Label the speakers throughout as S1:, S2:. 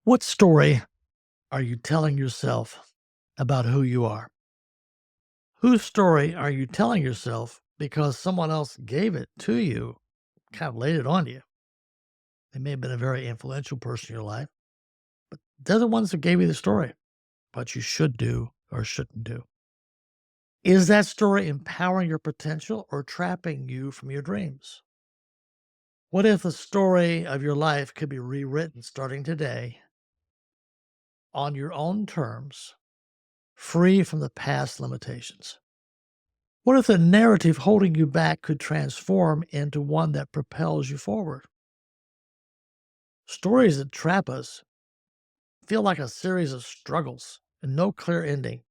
S1: What story are you telling yourself about who you are? Whose story are you telling yourself because someone else gave it to you, kind of laid it on you? They may have been a very influential person in your life, but they're the ones that gave you the story, what you should do or shouldn't do. Is that story empowering your potential or trapping you from your dreams? What if the story of your life could be rewritten starting today on your own terms, free from the past limitations? What if the narrative holding you back could transform into one that propels you forward? Stories that trap us feel like a series of struggles and no clear ending,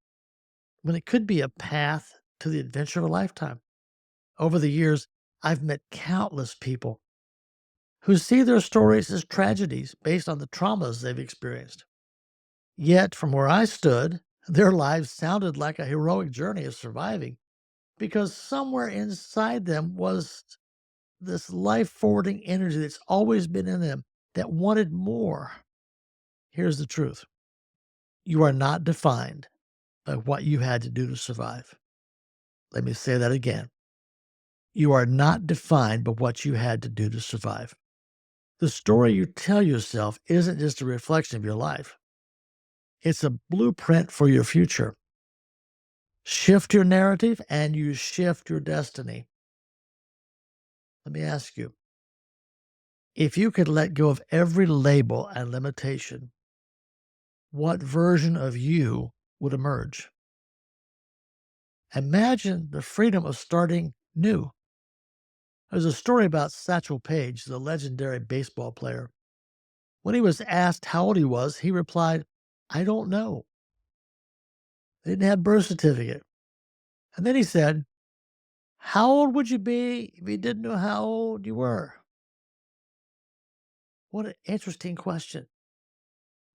S1: when it could be a path to the adventure of a lifetime. Over the years, I've met countless people who see their stories as tragedies based on the traumas they've experienced. Yet, from where I stood, their lives sounded like a heroic journey of surviving because somewhere inside them was this life forwarding energy that's always been in them that wanted more. Here's the truth: you are not defined by what you had to do to survive. Let me say that again. You are not defined by what you had to do to survive. The story you tell yourself isn't just a reflection of your life, it's a blueprint for your future. Shift your narrative and you shift your destiny. Let me ask you, if you could let go of every label and limitation, what version of you would emerge? Imagine the freedom of starting new. There's a story about Satchel Paige, the legendary baseball player. When he was asked how old he was, he replied, "I don't know." He didn't have a birth certificate. And then he said, "How old would you be if you didn't know how old you were?" What an interesting question.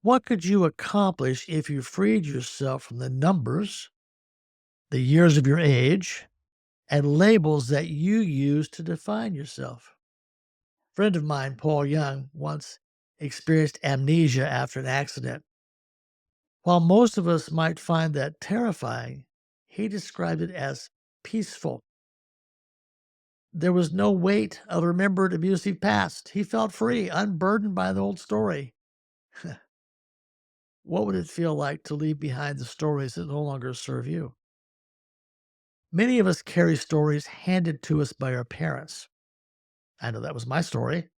S1: What could you accomplish if you freed yourself from the numbers, the years of your age, and labels that you use to define yourself? A friend of mine, Paul Young, once experienced amnesia after an accident. While most of us might find that terrifying, he described it as peaceful. There was no weight of remembered abusive past. He felt free, unburdened by the old story. What would it feel like to leave behind the stories that no longer serve you? Many of us carry stories handed to us by our parents. I know that was my story.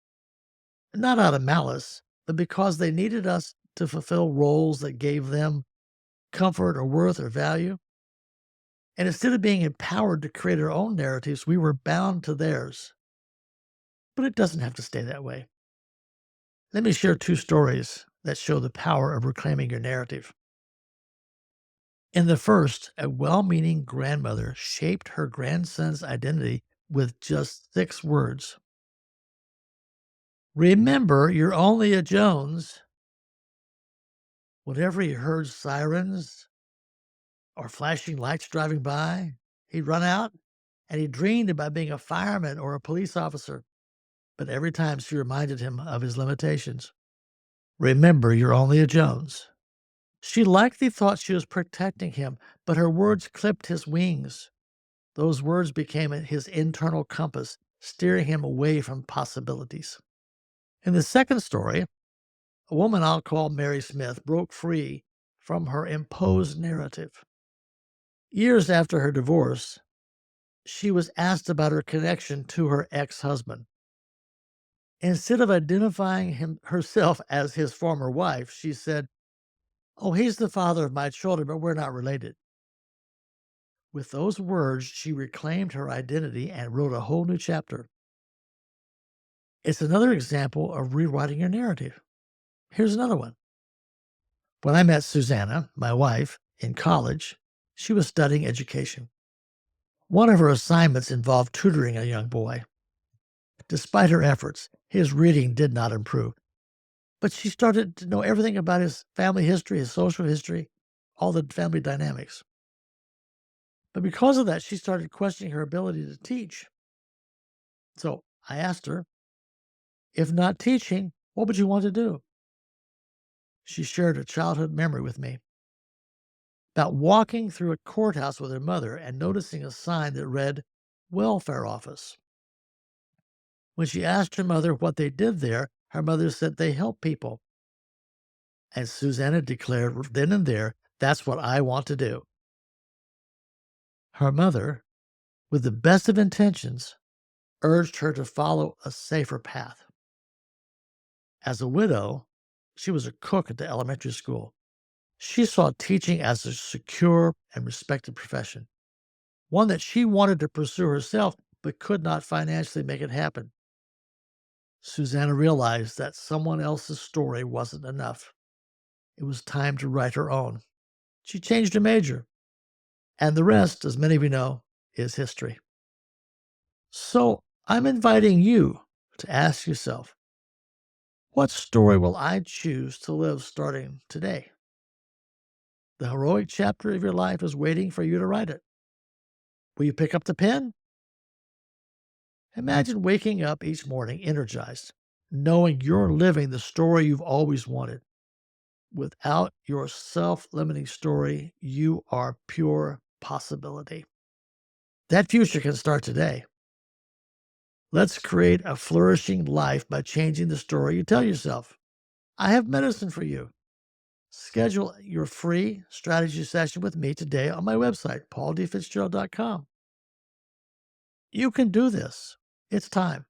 S1: Not out of malice, but because they needed us to fulfill roles that gave them comfort or worth or value. And instead of being empowered to create our own narratives, we were bound to theirs. But it doesn't have to stay that way. Let me share two stories that show the power of reclaiming your narrative. In the first, a well meaning grandmother shaped her grandson's identity with just 6 words. "Remember, you're only a Jones." Whenever he heard sirens or flashing lights driving by, he'd run out and he dreamed about being a fireman or a police officer. But every time she reminded him of his limitations. "Remember, you're only a Jones." She likely thought she was protecting him, but her words clipped his wings. Those words became his internal compass, steering him away from possibilities. In the second story, a woman I'll call Mary Smith broke free from her imposed narrative. Years after her divorce, she was asked about her connection to her ex husband. Instead of identifying herself as his former wife, she said, "Oh, he's the father of my children, but we're not related." With those words, she reclaimed her identity and wrote a whole new chapter. It's another example of rewriting your narrative. Here's another one. When I met Susanna, my wife, in college, she was studying education. One of her assignments involved tutoring a young boy. Despite her efforts, his reading did not improve. But she started to know everything about his family history, his social history, all the family dynamics. But because of that, she started questioning her ability to teach. So I asked her, if not teaching, what would you want to do? She shared a childhood memory with me about walking through a courthouse with her mother and noticing a sign that read Welfare Office. When she asked her mother what they did there, her mother said they help people. And Susanna declared then and there, "That's what I want to do." Her mother, with the best of intentions, urged her to follow a safer path. As a widow, she was a cook at the elementary school. She saw teaching as a secure and respected profession, one that she wanted to pursue herself but could not financially make it happen. Susanna realized that someone else's story wasn't enough. It was time to write her own. She changed her major, and the rest, as many of you know, is history. So I'm inviting you to ask yourself, what story will I choose to live starting today? The heroic chapter of your life is waiting for you to write it. Will you pick up the pen? Imagine waking up each morning energized, knowing you're living the story you've always wanted. Without your self limiting story, you are pure possibility. That future can start today. Let's create a flourishing life by changing the story you tell yourself. I have medicine for you. Schedule your free strategy session with me today on my website, pauldfitzgerald.com. You can do this. It's time.